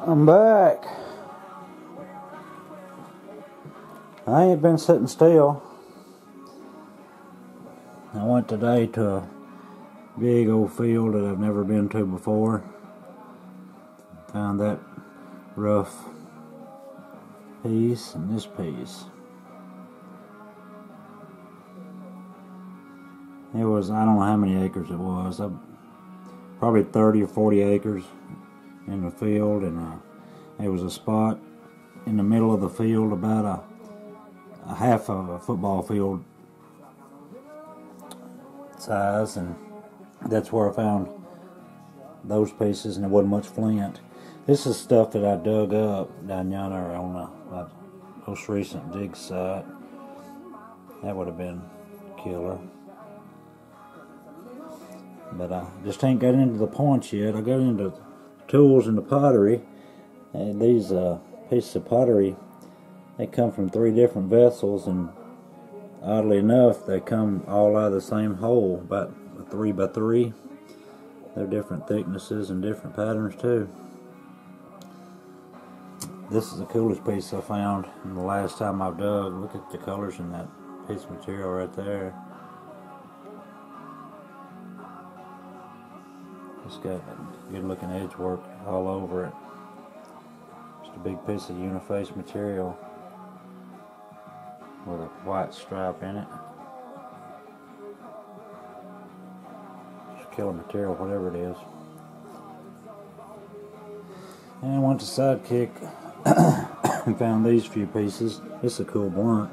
I'm back. I ain't been sitting still. I went today to a big old field that I've never been to before. Found that rough piece and this piece. It was, I don't know how many acres it was. Probably 30 or 40 acres in the field, and there was a spot in the middle of the field about a half of a football field size, and that's where I found those pieces, and there wasn't much flint. This is stuff that I dug up down yonder on the most recent dig site. That would have been killer. But I just ain't got into the points yet. I got into tools and the pottery. And these pieces of pottery, they come from 3 different vessels, and oddly enough, they come all out of the same hole, about 3 by 3. They're different thicknesses and different patterns too. This is the coolest piece I found in the last time I've dug. Look at the colors in that piece of material right there. It's got good looking edge work all over it. Just a big piece of uniface material with a white stripe in it. Just killer material, whatever it is. And I went to Sidekick and found these few pieces. This is a cool blunt.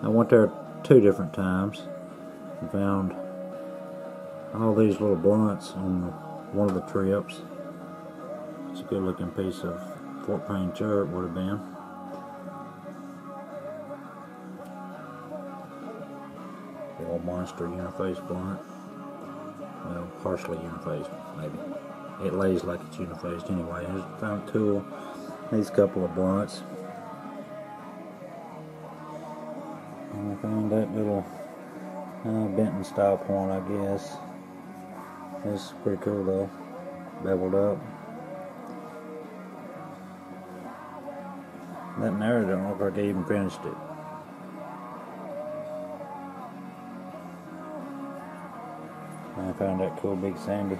I went there 2 different times and found all these little blunts on one of the trips. It's a good looking piece of Fort Payne chert would have been. The old monster uniface blunt. Well, partially unifaced, maybe. It lays like it's unifaced anyway. I found cool these couple of blunts. And I found that little Benton style point, I guess. It's pretty cool though. Beveled up. That narrow don't look like I even finished it. And I found that cool big sandy.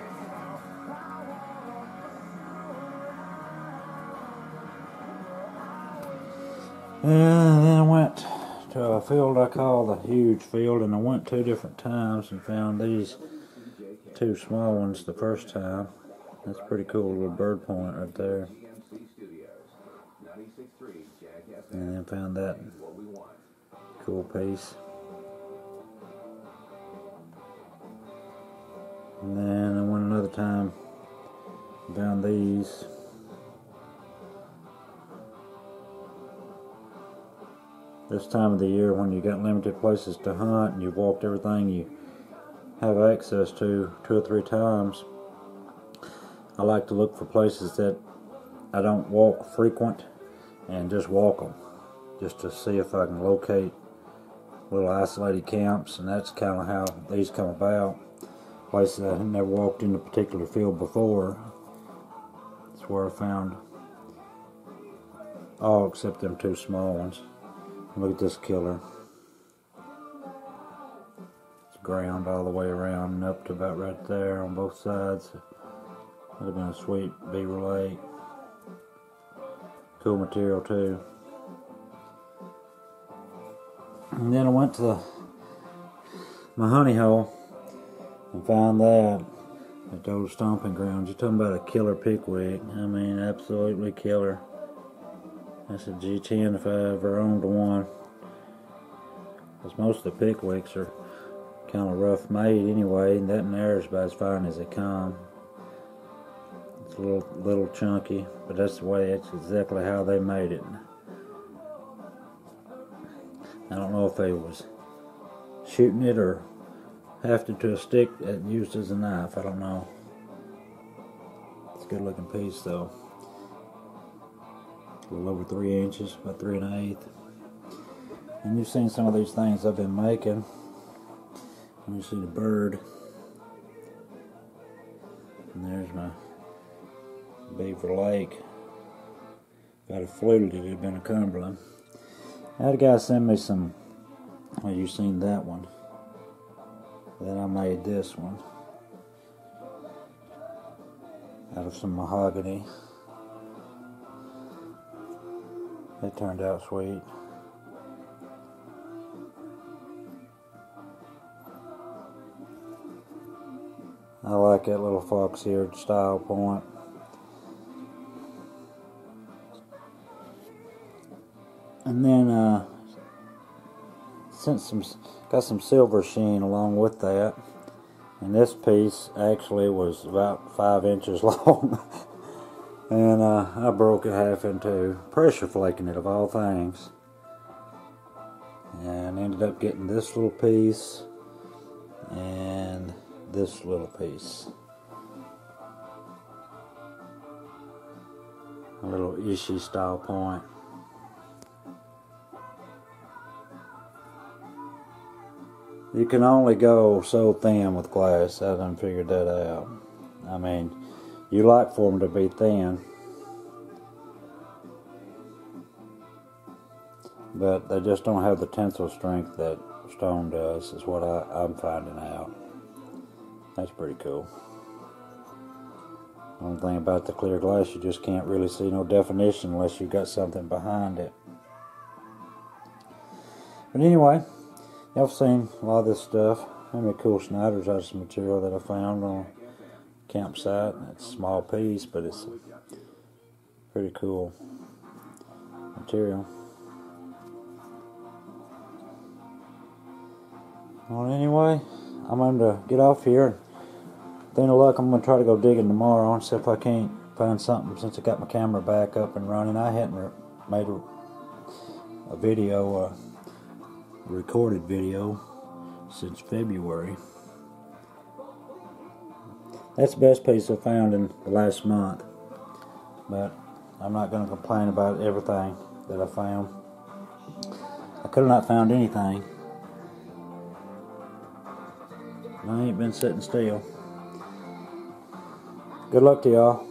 And then I went to a field I call the huge field, and I went 2 different times and found these 2 small ones the first time. That's pretty cool little bird point right there. And then found that cool piece. And then I went another time and found these. This time of the year when you got limited places to hunt and you've walked everything you have access to 2 or 3 times, I like to look for places that I don't walk frequent and just walk them, just to see if I can locate little isolated camps, and that's kind of how these come about. Places I had never walked in a particular field before. That's where I found all except them 2 small ones. Look at this killer. It's ground all the way around and up to about right there on both sides. Would have been a sweet beaver lake. Cool material too. And then I went to my honey hole and found that at those stomping grounds. You're talking about a killer pickwick. I mean, absolutely killer. That's a G10 if I ever owned one. Because most of the pickwicks are kind of rough made anyway, and that and there is about as fine as they come. It's a little chunky, but that's the way, it's exactly how they made it. I don't know if they was shooting it or hafted to a stick that used as a knife. I don't know. It's a good looking piece though. A little over 3 inches, about 3 1/8. And you've seen some of these things I've been making. And you see the bird. And there's my Beaver Lake. Got a fluted it had been a Cumberland. I had a guy send me some, well, you seen that one. Then I made this one out of some mahogany. It turned out sweet. I like that little fox-eared style point. And then got some silver sheen along with that. And this piece actually was about 5 inches long. And I broke it half in two, pressure flaking it of all things. And ended up getting this little piece and this little piece. A little Ishi style point. You can only go so thin with glass. I done figured that out. I mean, you like for them to be thin, but they just don't have the tensile strength that stone does, is what I'm finding out. That's pretty cool. One thing about the clear glass, you just can't really see no definition unless you've got something behind it. But anyway, y'all seen a lot of this stuff. How many cool Schneiders out of some material that I found on a campsite. It's a small piece, but it's pretty cool material. Well, anyway, I'm going to get off here. With any luck, I'm going to try to go digging tomorrow and see if I can't find something since I got my camera back up and running. I hadn't made a video, a recorded video, since February. That's the best piece I found in the last month. But I'm not going to complain about everything that I found. I could have not found anything. I ain't been sitting still. Good luck to y'all.